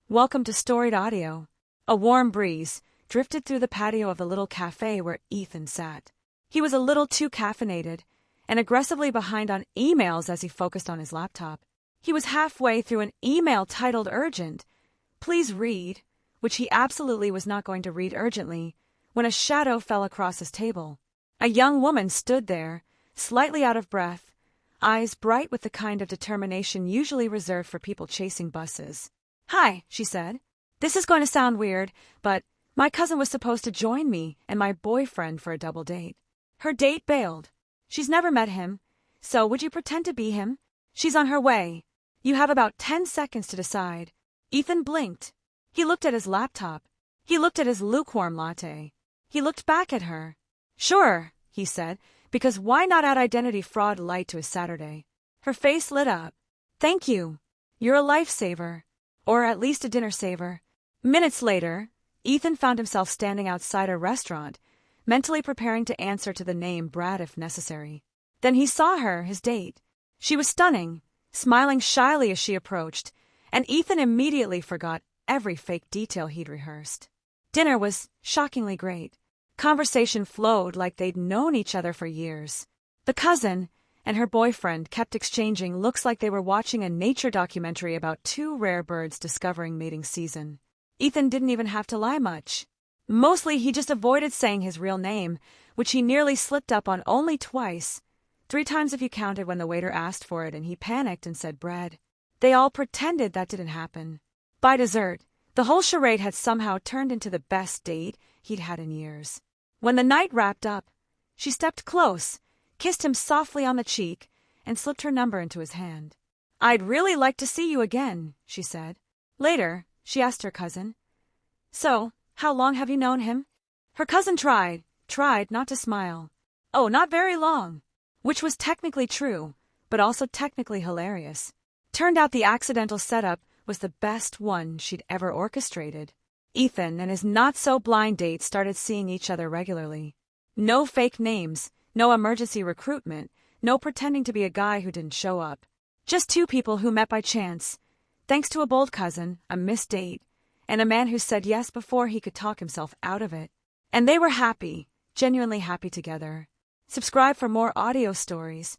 Welcome to Storied Audio. A warm breeze drifted through the patio of the little cafe where Ethan sat. He was a little too caffeinated and aggressively behind on emails as he focused on his laptop. He was halfway through an email titled Urgent, Please Read, which he absolutely was not going to read urgently, when a shadow fell across his table. A young woman stood there, slightly out of breath, eyes bright with the kind of determination usually reserved for people chasing buses. "Hi," she said. "This is going to sound weird, but my cousin was supposed to join me and my boyfriend for a double date. Her date bailed. She's never met him, so would you pretend to be him? She's on her way. You have about 10 seconds to decide." Ethan blinked. He looked at his laptop. He looked at his lukewarm latte. He looked back at her. "Sure," he said, because why not add identity fraud light to his Saturday? Her face lit up. "Thank you. You're a lifesaver. Or at least a dinner saver." Minutes later, Ethan found himself standing outside a restaurant, mentally preparing to answer to the name Brad if necessary. Then he saw her, his date. She was stunning, smiling shyly as she approached, and Ethan immediately forgot every fake detail he'd rehearsed. Dinner was shockingly great. Conversation flowed like they'd known each other for years. The cousin and her boyfriend kept exchanging looks like they were watching a nature documentary about two rare birds discovering mating season. Ethan didn't even have to lie much. Mostly he just avoided saying his real name, which he nearly slipped up on only twice. 3 times if you counted when the waiter asked for it and he panicked and said bread. They all pretended that didn't happen. By dessert, the whole charade had somehow turned into the best date he'd had in years. When the night wrapped up, she stepped close, kissed him softly on the cheek, and slipped her number into his hand. "I'd really like to see you again," she said. Later, she asked her cousin, "So, how long have you known him?" Her cousin tried not to smile. "Oh, not very long," which was technically true, but also technically hilarious. Turned out the accidental setup was the best one she'd ever orchestrated. Ethan and his not-so-blind date started seeing each other regularly. No fake names, no emergency recruitment, no pretending to be a guy who didn't show up. Just 2 people who met by chance, thanks to a bold cousin, a missed date, and a man who said yes before he could talk himself out of it. And they were happy, genuinely happy together. Subscribe for more audio stories